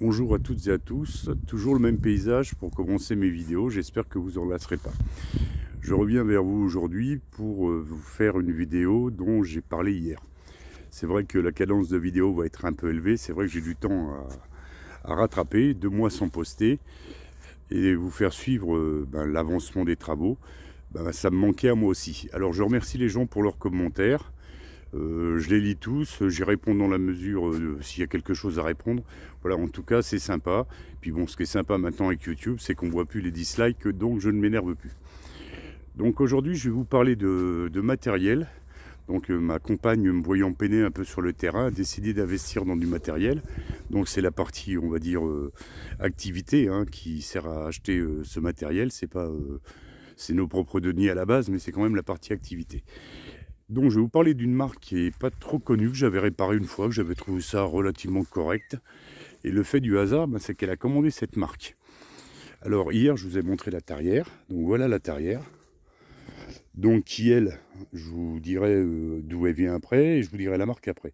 Bonjour à toutes et à tous, toujours le même paysage pour commencer mes vidéos, j'espère que vous en lasserez pas. Je reviens vers vous aujourd'hui pour vous faire une vidéo dont j'ai parlé hier. C'est vrai que la cadence de vidéo va être un peu élevée, c'est vrai que j'ai du temps à rattraper, 2 mois sans poster, et vous faire suivre l'avancement des travaux, ça me manquait à moi aussi. Alors je remercie les gens pour leurs commentaires. Je les lis tous, j'y réponds dans la mesure s'il y a quelque chose à répondre. Voilà, en tout cas, c'est sympa. Puis bon, ce qui est sympa maintenant avec YouTube, c'est qu'on voit plus les dislikes, donc je ne m'énerve plus. Donc aujourd'hui, je vais vous parler de matériel. Donc ma compagne, me voyant peiner un peu sur le terrain, a décidé d'investir dans du matériel. Donc c'est la partie, on va dire, activité, hein, qui sert à acheter ce matériel. C'est pas, c'est nos propres deniers à la base, mais c'est quand même la partie activité. Donc je vais vous parler d'une marque qui n'est pas trop connue, que j'avais réparée une fois, que j'avais trouvé ça relativement correct. Et le fait du hasard, c'est qu'elle a commandé cette marque. Alors hier, je vous ai montré la tarière. Donc voilà la tarière. Donc qui elle, je vous dirai d'où elle vient après et je vous dirai la marque après.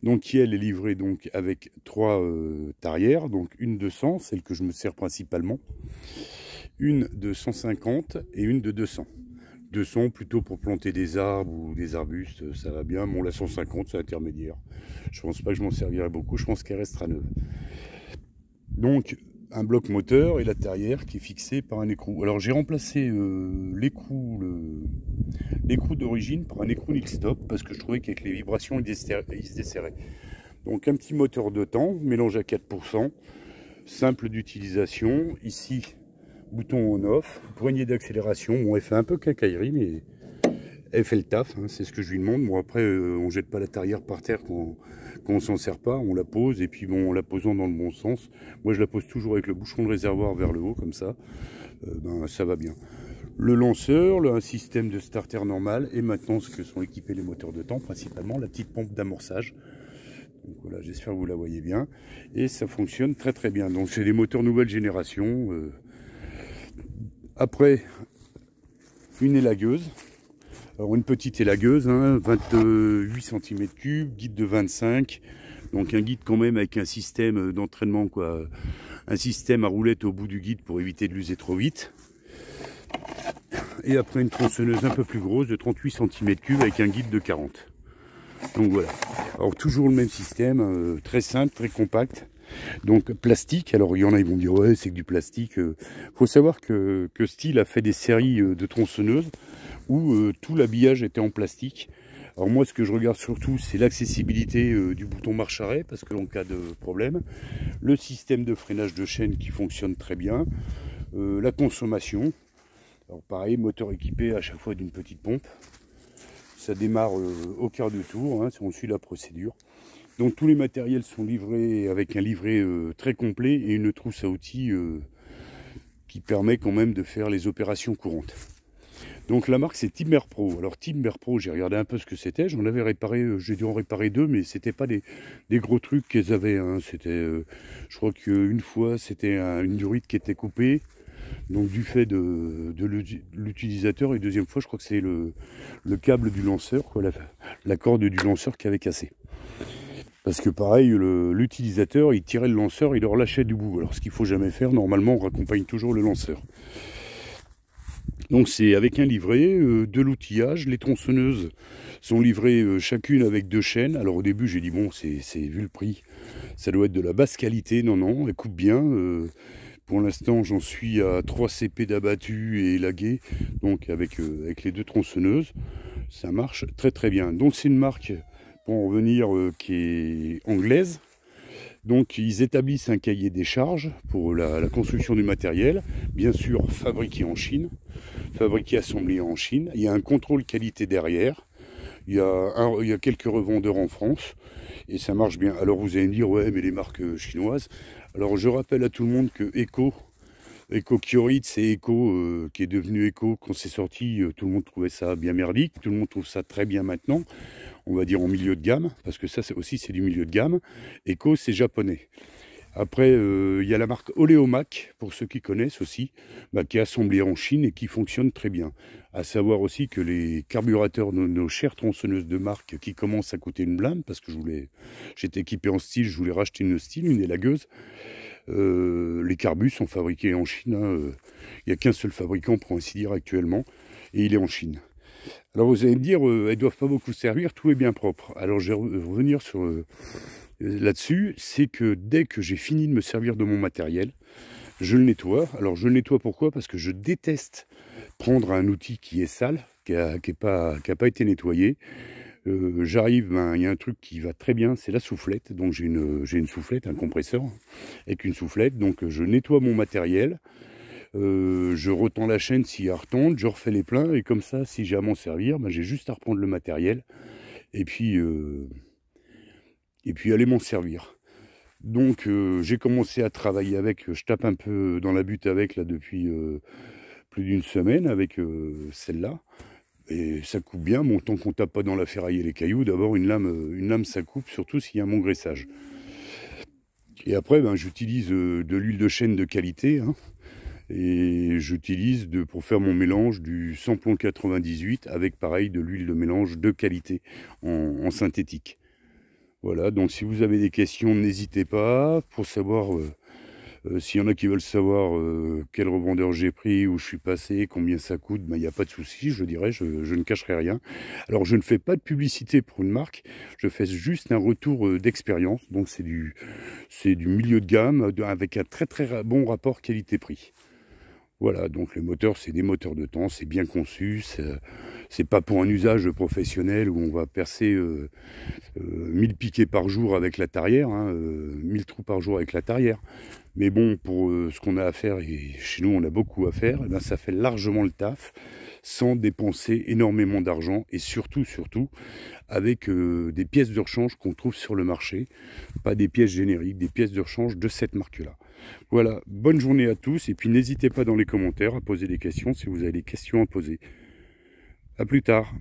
Donc qui elle est livrée donc avec 3 tarières. Donc une de 100, celle que je me sers principalement. Une de 150 et une de 200. 200 plutôt pour planter des arbres ou des arbustes, ça va bien. Bon, la 150, c'est intermédiaire. Je pense pas que je m'en servirai beaucoup, je pense qu'elle restera neuve. Donc, un bloc moteur et la tarière qui est fixée par un écrou. Alors, j'ai remplacé l'écrou d'origine par un écrou Nilstop parce que je trouvais qu'avec les vibrations, il se desserrait. Donc, un petit moteur de temps, mélange à 4%, simple d'utilisation. Ici, bouton on-off, poignée d'accélération. Bon, elle fait un peu quincaillerie, mais elle fait le taf, hein, c'est ce que je lui demande. Bon, après, on jette pas la tarière par terre quand on s'en sert pas, on la pose, et puis bon, en la posant dans le bon sens. Moi, je la pose toujours avec le bouchon de réservoir vers le haut, comme ça. Ça va bien. Le lanceur, un système de starter normal, et maintenant, ce que sont équipés les moteurs de temps, principalement la petite pompe d'amorçage. Donc voilà, j'espère que vous la voyez bien. Et ça fonctionne très très bien. Donc c'est des moteurs nouvelle génération. Après, une élagueuse. Alors une petite élagueuse, hein, 28 cm3, guide de 25. Donc un guide quand même avec un système d'entraînement, quoi. Un système à roulette au bout du guide pour éviter de l'user trop vite. Et après une tronçonneuse un peu plus grosse de 38 cm3 avec un guide de 40. Donc voilà. Alors toujours le même système, très simple, très compact. Donc plastique, alors il y en a, ils vont dire ouais c'est que du plastique. Faut savoir que Stihl a fait des séries de tronçonneuses où tout l'habillage était en plastique. Alors moi ce que je regarde surtout c'est l'accessibilité du bouton marche arrêt parce que en cas de problème, le système de freinage de chaîne qui fonctionne très bien, la consommation. Alors pareil, moteur équipé à chaque fois d'une petite pompe. Ça démarre au quart de tour, hein, si on suit la procédure. Donc tous les matériels sont livrés avec un livret très complet et une trousse à outils qui permet quand même de faire les opérations courantes. Donc la marque c'est Timber Pro. Alors Timber Pro, j'ai regardé un peu ce que c'était. J'en avais réparé, j'ai dû en réparer 2, mais c'était pas des gros trucs qu'elles avaient. Hein. C'était, je crois qu'une fois c'était une durite qui était coupée. Donc du fait de l'utilisateur, et deuxième fois je crois que c'est le câble du lanceur, quoi, la corde du lanceur qui avait cassé. Parce que pareil, l'utilisateur, il tirait le lanceur, il le relâchait du bout. Alors ce qu'il ne faut jamais faire, normalement on raccompagne toujours le lanceur. Donc c'est avec un livret, de l'outillage, les tronçonneuses sont livrées chacune avec 2 chaînes. Alors au début j'ai dit bon, c'est vu le prix, ça doit être de la basse qualité. Non, non, elle coupe bien. Pour l'instant, j'en suis à 3 CP d'abattu et élagué, donc avec les 2 tronçonneuses, ça marche très très bien. Donc c'est une marque, pour en revenir, qui est anglaise. Donc ils établissent un cahier des charges pour la construction du matériel, bien sûr fabriqué en Chine, fabriqué assemblé en Chine. Il y a un contrôle qualité derrière. Il y a quelques revendeurs en France et ça marche bien. Alors vous allez me dire, ouais, mais les marques chinoises. Alors je rappelle à tout le monde que Eco Kyoritz, c'est Eco qui est devenu Eco. Quand c'est sorti, tout le monde trouvait ça bien merdique. Tout le monde trouve ça très bien maintenant. On va dire en milieu de gamme, parce que ça aussi c'est du milieu de gamme. Eco, c'est japonais. Après, il y a la marque Oleomac, pour ceux qui connaissent aussi, qui est assemblée en Chine et qui fonctionne très bien. À savoir aussi que les carburateurs de nos chères tronçonneuses de marque qui commencent à coûter une blinde, parce que j'étais équipé en style, je voulais racheter une style, une élagueuse. Les carbus sont fabriqués en Chine. Il n'y a qu'un seul fabricant, pour ainsi dire, actuellement, et il est en Chine. Alors vous allez me dire, elles ne doivent pas beaucoup servir, tout est bien propre. Alors je vais revenir sur là-dessus, c'est que dès que j'ai fini de me servir de mon matériel, je le nettoie. Alors je le nettoie pourquoi? Parce que je déteste prendre un outil qui est sale, qui n'a pas été nettoyé. J'arrive, il y a un truc qui va très bien, c'est la soufflette. Donc j'ai une soufflette, un compresseur avec une soufflette. Donc je nettoie mon matériel. Je retends la chaîne s'il y a à retendre, je refais les pleins. Et comme ça, si j'ai à m'en servir, j'ai juste à reprendre le matériel. Et puis aller m'en servir. Donc j'ai commencé à travailler avec, je tape un peu dans la butte avec là depuis plus d'une semaine avec celle-là. Et ça coupe bien, bon, tant qu'on tape pas dans la ferraille et les cailloux, d'abord une lame ça coupe, surtout s'il y a un engraissage. Et après j'utilise de l'huile de chêne de qualité, hein, et j'utilise pour faire mon mélange du samplon 98 avec pareil de l'huile de mélange de qualité en synthétique. Voilà, donc si vous avez des questions, n'hésitez pas. Pour savoir, s'il y en a qui veulent savoir quel revendeur j'ai pris, où je suis passé, combien ça coûte, il n'y a pas de souci, je dirais, je ne cacherai rien. Alors je ne fais pas de publicité pour une marque, je fais juste un retour d'expérience. Donc c'est du milieu de gamme, avec un très très bon rapport qualité-prix. Voilà, donc les moteurs, c'est des moteurs de temps, c'est bien conçu, c'est pas pour un usage professionnel où on va percer 1000 piquets par jour avec la tarière, 1000 trous par jour avec la tarière. Mais bon, pour ce qu'on a à faire, et chez nous on a beaucoup à faire, ça fait largement le taf, sans dépenser énormément d'argent, et surtout, avec des pièces de rechange qu'on trouve sur le marché, pas des pièces génériques, des pièces de rechange de cette marque-là. Voilà, bonne journée à tous, et puis n'hésitez pas dans les commentaires à poser des questions si vous avez des questions à poser. A plus tard.